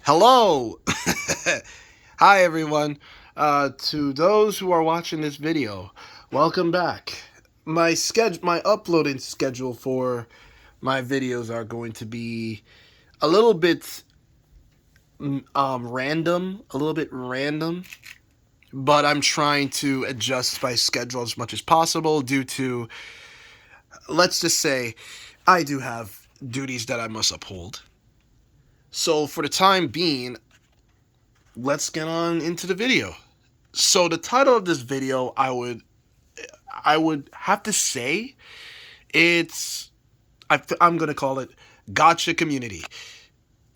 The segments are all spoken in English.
Hello! Hi everyone. To those who are watching this video, welcome back. My uploading schedule for my videos are going to be a little bit random, but I'm trying to adjust my schedule as much as possible due to, let's just say, I do have duties that I must uphold. So for the time being, let's get on into the video. So the title of this video, I would have to say it's I'm gonna call it Gacha Community.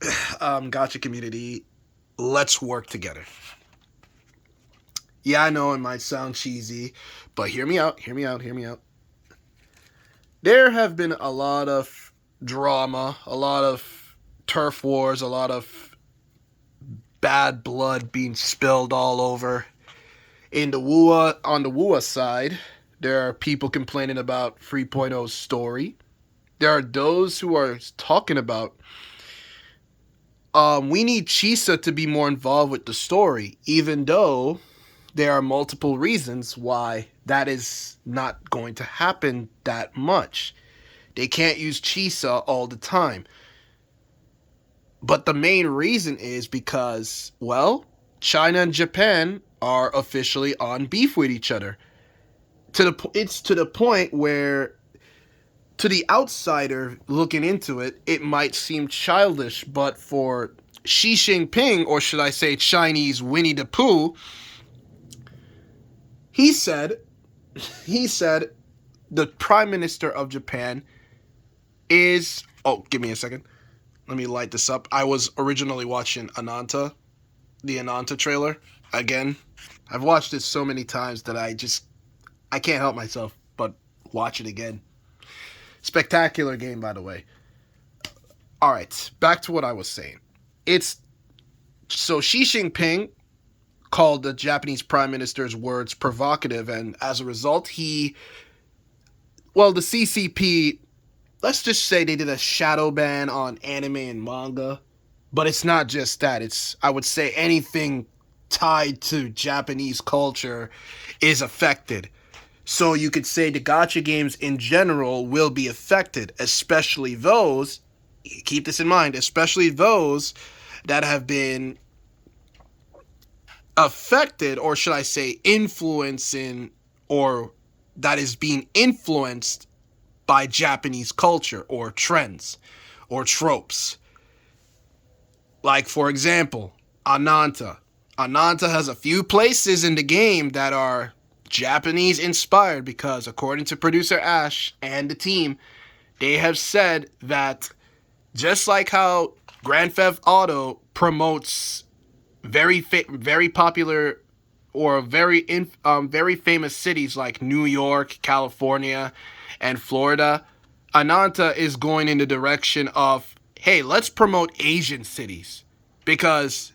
Gacha Community. Let's work together. Yeah, I know it might sound cheesy, but hear me out. Hear me out. Hear me out. There have been a lot of drama, a lot of turf wars, a lot of bad blood being spilled all over. In the wuwa, on the wuwa side, there are people complaining about 3.0's story. There are those who are talking about we need Chisa to be more involved with the story, even though there are multiple reasons why that is not going to happen that much. They can't use Chisa all the time. But the main reason is because, well, China and Japan are officially on beef with each other. It's to the point where, to the outsider looking into it, it might seem childish, but for Xi Jinping, or should I say Chinese Winnie the Pooh, he said the Prime Minister of Japan is, oh, give me a second. Let me light this up. I was originally watching the Ananta trailer again. I've watched it so many times that I can't help myself but watch it again. Spectacular game, by the way. All right, back to what I was saying. So Xi Jinping called the Japanese Prime Minister's words provocative, and as a result, the CCP, let's just say they did a shadow ban on anime and manga. But it's not just that. I would say anything tied to Japanese culture is affected. So you could say the gacha games in general will be affected, especially those, keep this in mind, especially those that have been affected, or should I say influencing, or that is being influenced by Japanese culture or trends or tropes. Like, for example, Ananta. Ananta has a few places in the game that are Japanese inspired because, according to producer Ash and the team, they have said that just like how Grand Theft Auto promotes very popular or very famous cities like New York, California, and Florida, Ananta is going in the direction of, hey, let's promote Asian cities, because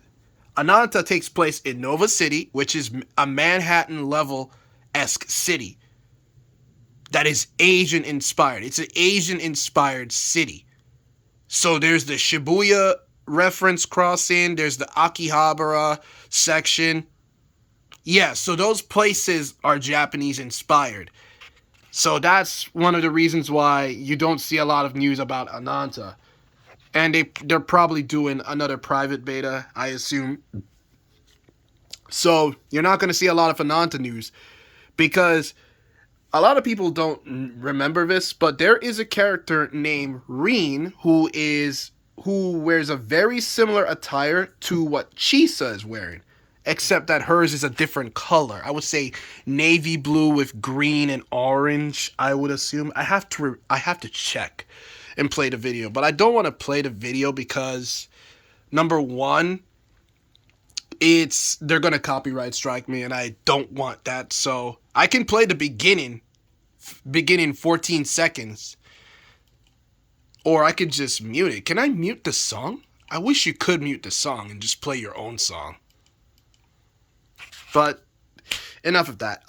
Ananta takes place in Nova City, which is a Manhattan level-esque city that is Asian inspired. It's an Asian inspired city. So there's the Shibuya reference crossing, there's the Akihabara section. Yeah, so those places are Japanese inspired. So that's one of the reasons why you don't see a lot of news about Ananta. And they're probably doing another private beta, I assume. So you're not going to see a lot of Ananta news, because a lot of people don't remember this, but there is a character named Reen who wears a very similar attire to what Chisa is wearing, except that hers is a different color. I would say navy blue with green and orange, I would assume. I have to check and play the video, but I don't want to play the video because, number one, they're gonna copyright strike me, and I don't want that. So I can play the beginning 14 seconds, or I could just mute it. Can I mute the song? I wish you could mute the song and just play your own song. But enough of that.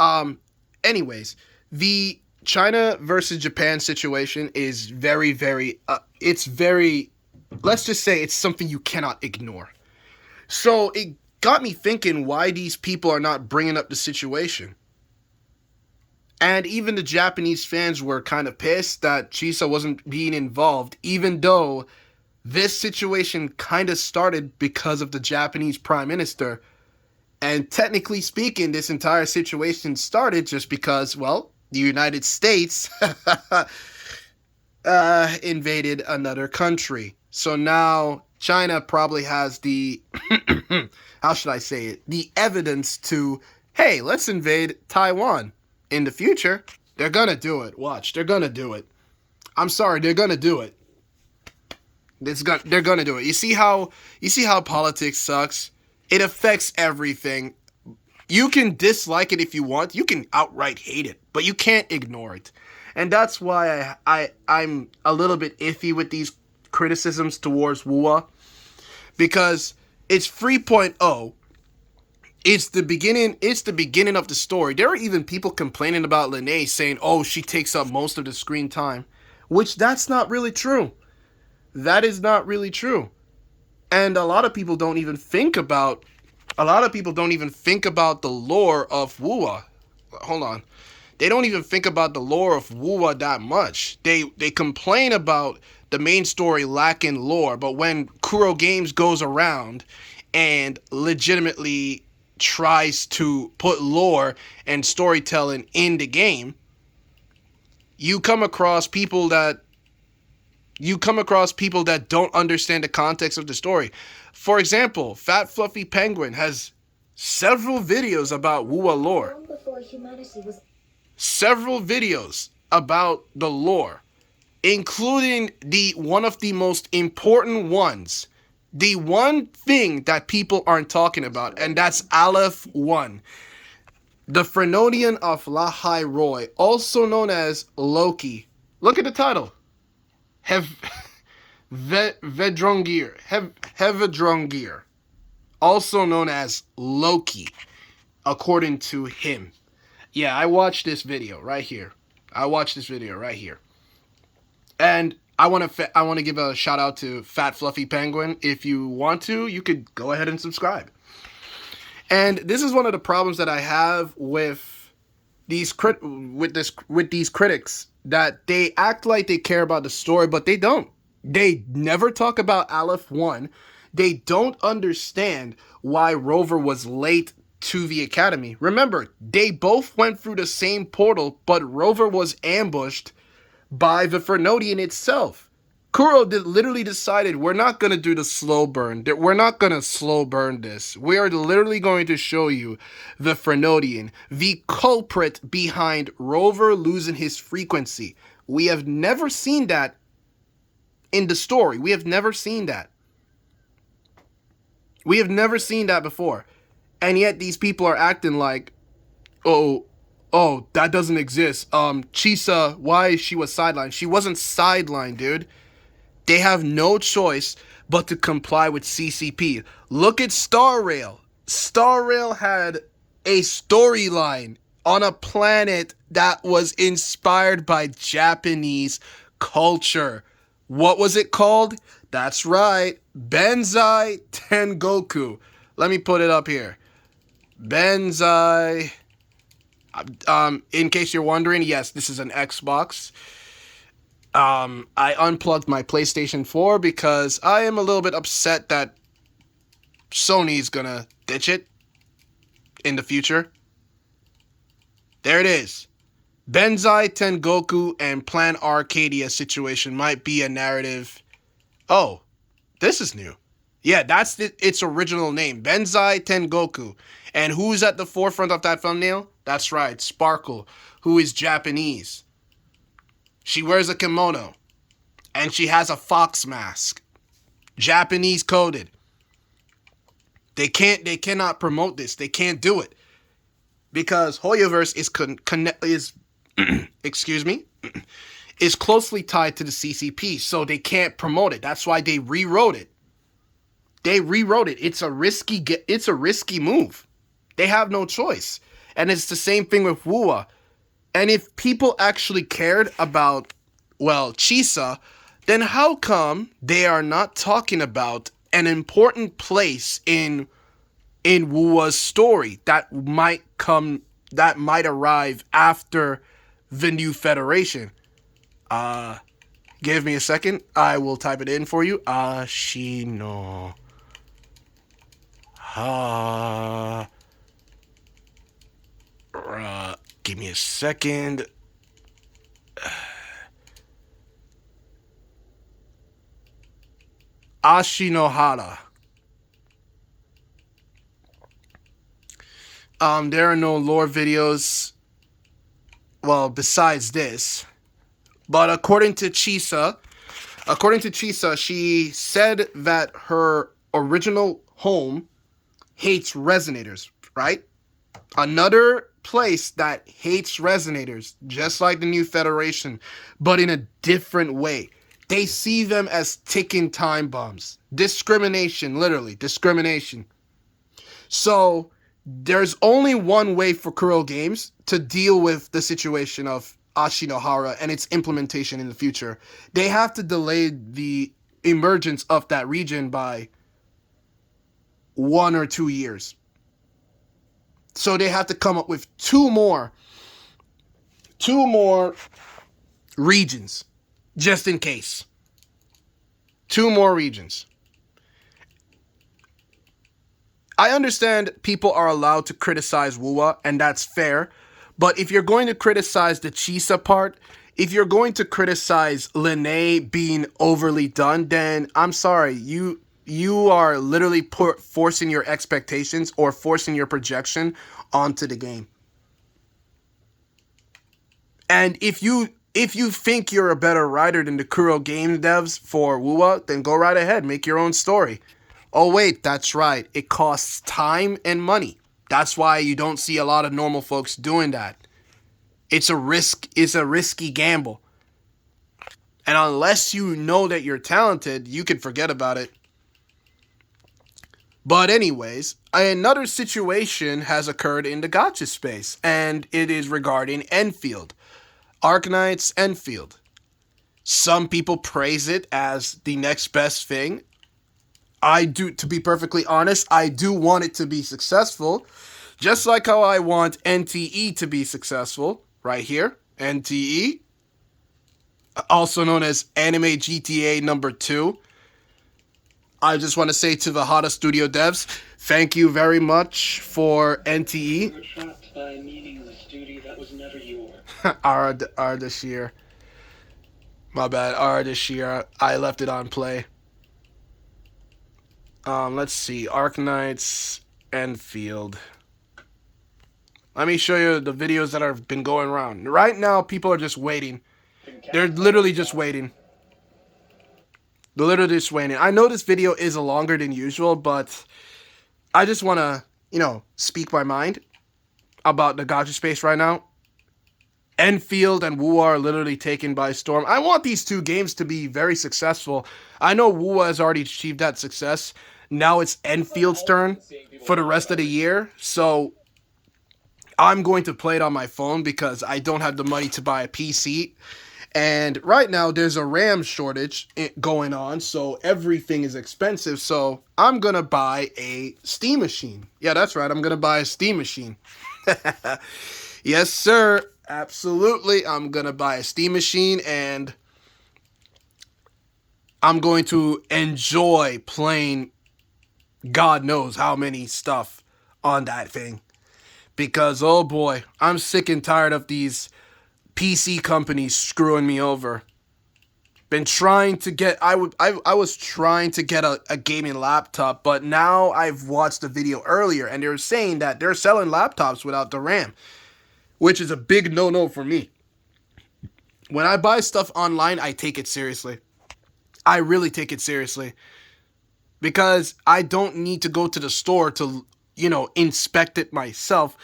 Anyways, the China versus Japan situation is very, very, let's just say it's something you cannot ignore. So it got me thinking why these people are not bringing up the situation. And even the Japanese fans were kind of pissed that Chisa wasn't being involved, even though this situation kind of started because of the Japanese prime minister. And technically speaking, this entire situation started just because, well, the United States invaded another country. So now China probably has the, how should I say it, the evidence to, hey, let's invade Taiwan. In the future, they're gonna do it. Watch, they're gonna do it. I'm sorry, they're gonna do it. They're gonna do it. You see how politics sucks? It affects everything. You can dislike it if you want. You can outright hate it, but you can't ignore it. And that's why I'm a little bit iffy with these criticisms towards wuwa, because it's 3.0. It's the beginning of the story. There are even people complaining about Lene, saying, "Oh, she takes up most of the screen time," which that's not really true. That is not really true. And a lot of people don't even think about the lore of wuwa. Hold on. They don't even think about the lore of wuwa that much. They complain about the main story lacking lore, but when Kuro Games goes around and legitimately tries to put lore and storytelling in the game, you come across people that don't understand the context of the story. For example, Fat Fluffy Penguin has several videos about wuwa lore. Several videos about the lore, including one of the most important ones. The one thing that people aren't talking about, and that's Aleph 1. The Frenodian of Lahai Roy, also known as Loki. Look at the title. Hevedrongir. Also known as Loki, according to him. Yeah, I watched this video right here. And I want to give a shout out to Fat Fluffy Penguin. If you want to, you could go ahead and subscribe. And this is one of the problems that I have with these critics, that they act like they care about the story, but they don't. They never talk about Aleph 1. They don't understand why Rover was late to the academy. Remember, they both went through the same portal, but Rover was ambushed by the Frenodian itself. Kuro literally decided, we're not going to do the slow burn. We're not going to slow burn this. We are literally going to show you the Frenodian, the culprit behind Rover losing his frequency. We have never seen that in the story. We have never seen that. We have never seen that before. And yet these people are acting like, oh, that doesn't exist. Chisa, why she was sidelined? She wasn't sidelined, dude. They have no choice but to comply with CCP. Look at Star Rail. Star Rail had a storyline on a planet that was inspired by Japanese culture. What was it called? That's right, Benzai Tengoku. Let me put it up here. Benzai. In case you're wondering, yes, this is an Xbox. I unplugged my PlayStation 4 because I am a little bit upset that Sony's gonna ditch it in the future. There it is. Benzai Tengoku and Plan Arcadia situation might be a narrative. Oh, this is new. Yeah, that's its original name, Benzai Tengoku. And who's at the forefront of that thumbnail? That's right, Sparkle, who is Japanese. She wears a kimono, and she has a fox mask. Japanese coded. They cannot promote this. They can't do it. Because Hoyoverse is closely tied to the CCP, so they can't promote it. That's why they rewrote it. It's a risky move. They have no choice. And it's the same thing with wuwa. And if people actually cared about, well, Chisa, then how come they are not talking about an important place in wuwa's story that might arrive after the new federation. Give me a second. I will type it in for you. Ashino Ha. Give me a second. Ashinohara. There are no lore videos, well, besides this. But according to Chisa, she said that her original home hates resonators, right? Another place that hates resonators, just like the new federation, but in a different way. They see them as ticking time bombs. Discrimination, literally, discrimination. So there's only one way for Kuro Games to deal with the situation of Ashinohara and its implementation in the future. They have to delay the emergence of that region by 1 or 2 years. So they have to come up with two more regions, just in case. 2 more regions. I understand people are allowed to criticize wuwa, and that's fair. But if you're going to criticize the Chisa part, if you're going to criticize Lene being overly done, then I'm sorry, you are literally forcing your expectations or forcing your projection onto the game. And if you think you're a better writer than the Kuro game devs for wuwa, then go right ahead, make your own story. Oh wait, that's right, it costs time and money. That's why you don't see a lot of normal folks doing that. It's a risky gamble. And unless you know that you're talented, you can forget about it. But anyways, another situation has occurred in the gacha space, and it is regarding endfield. Arknights endfield. Some people praise it as the next best thing. To be perfectly honest, I do want it to be successful. Just like how I want NTE to be successful. Right here. NTE. Also known as Anime GTA number 2. I just want to say to the Hada Studio devs, thank you very much for NTE. You were trapped by meaningless duty that was never yours. Ardashir. My bad, Ardashir. I left it on play. Let's see. Arknights endfield. Let me show you the videos that have been going around. Right now, people are just waiting. They're literally just waiting. They're literally just waiting. I know this video is longer than usual, but I just want to, speak my mind about the gacha space right now. Endfield and wuwa are literally taken by storm. I want these two games to be very successful. I know wuwa has already achieved that success. Now it's Enfield's turn for the rest of the year. So I'm going to play it on my phone because I don't have the money to buy a PC. And right now there's a RAM shortage going on, so everything is expensive. So I'm going to buy a Steam machine. Yeah, that's right. I'm going to buy a Steam machine. Yes, sir. Absolutely. I'm going to buy a Steam machine and I'm going to enjoy playing God knows how many stuff on that thing. Because, oh boy, I'm sick and tired of these PC companies screwing me over. Been trying to get, I was trying to get a gaming laptop, but now I've watched a video earlier and they're saying that they're selling laptops without the RAM, which is a big no-no for me. When I buy stuff online, I take it seriously. I really take it seriously. Because I don't need to go to the store to, inspect it myself.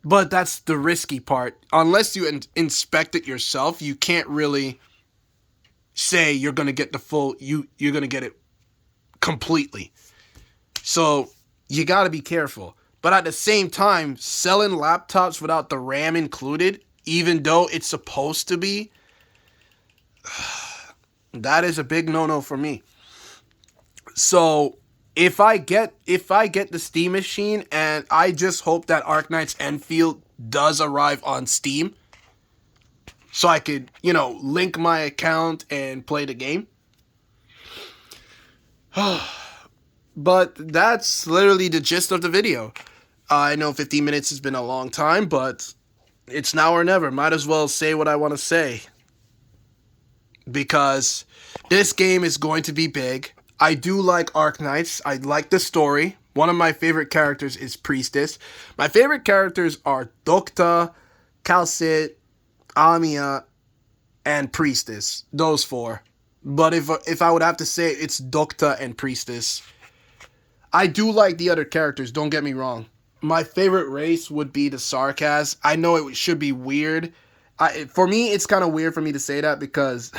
But that's the risky part. Unless you inspect it yourself, you can't really say you're going to get the full, you're going to get it completely. So you got to be careful. But at the same time, selling laptops without the RAM included, even though it's supposed to be, that is a big no-no for me. So if I get the Steam machine, and I just hope that Arknights Endfield does arrive on Steam, so I could, link my account and play the game. But that's literally the gist of the video. I know 15 minutes has been a long time, but it's now or never. Might as well say what I want to say. Because this game is going to be big. I do like Arknights. I like the story. One of my favorite characters is Priestess. My favorite characters are Dokta, Calcit, Amia, and Priestess. Those four. But if I would have to say, it's Dokta and Priestess. I do like the other characters, don't get me wrong. My favorite race would be the Sarkaz. I know it should be weird. For me, it's kind of weird for me to say that because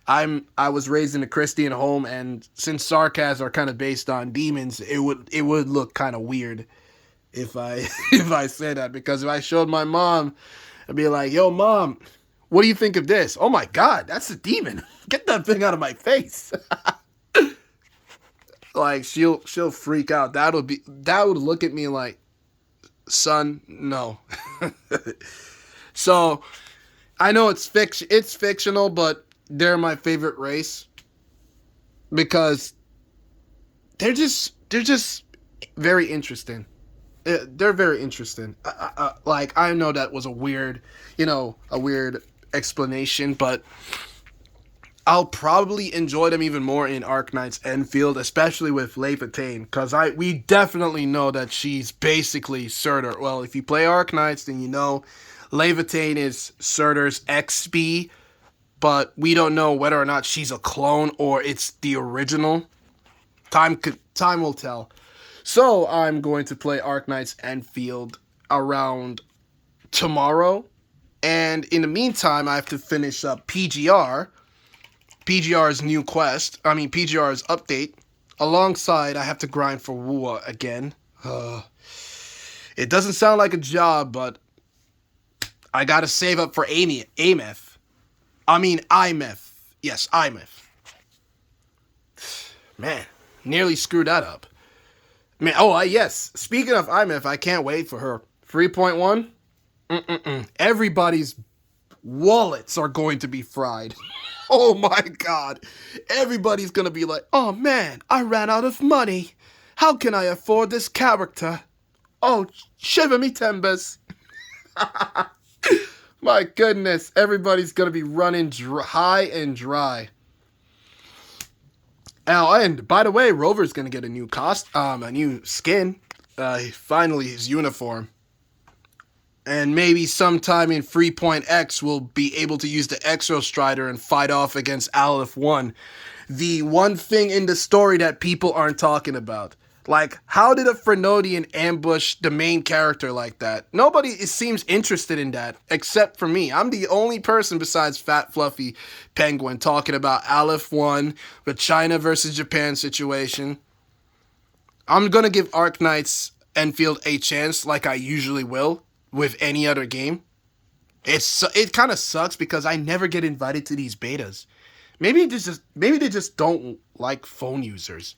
I was raised in a Christian home, and since Sarkaz are kind of based on demons, it would look kind of weird if I if I say that, because if I showed my mom, I'd be like, "Yo, mom, what do you think of this?" "Oh my God, that's a demon! Get that thing out of my face!" Like she'll freak out. That would look at me like, "Son, no." So I know it's fictional, but they're my favorite race because they're just very interesting. They're very interesting. Like, I know that was a weird explanation, but I'll probably enjoy them even more in Arknights Endfield, especially with Levitain, because we definitely know that she's basically Surtur. Well, if you play Arknights, then you know Levitain is Surtur's XP, but we don't know whether or not she's a clone or it's the original. Time will tell. So I'm going to play Arknights Endfield around tomorrow, and in the meantime, I have to finish up PGR's new quest. PGR's update. Alongside, I have to grind for wuwa again. It doesn't sound like a job, but I gotta save up for IMF. Yes, IMF. Man, nearly screwed that up. Man, yes. Speaking of IMF, I can't wait for her. 3.1? Everybody's wallets are going to be fried. Oh my God. Everybody's gonna be like, "Oh man, I ran out of money. How can I afford this character? Oh, shiver me timbers." My goodness, everybody's gonna be running high and dry. Oh, and by the way, Rover's gonna get a new a new skin. Finally, his uniform. And maybe sometime in 3.x we'll be able to use the Exo Strider and fight off against Aleph 1. The one thing in the story that people aren't talking about. Like, how did a Frenodian ambush the main character like that? Nobody seems interested in that, except for me. I'm the only person besides Fat Fluffy Penguin talking about Aleph 1, the China versus Japan situation. I'm gonna give Arknights Endfield a chance like I usually will with any other game. It kind of sucks because I never get invited to these betas. Maybe they just don't like phone users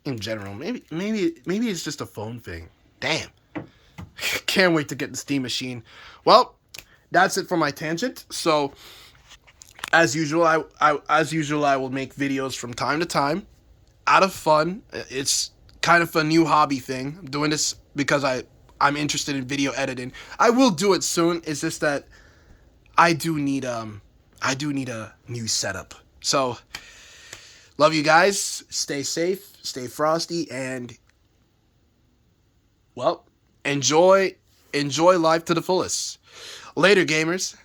in general. Maybe it's just a phone thing. Damn. Can't wait to get the Steam machine. Well, that's it for my tangent. So, as usual, I will make videos from time to time out of fun. It's kind of a new hobby thing. I'm doing this because I'm interested in video editing. I will do it soon. It's just that I do need a new setup. So, love you guys. Stay safe, stay frosty, and well, enjoy life to the fullest. Later, gamers.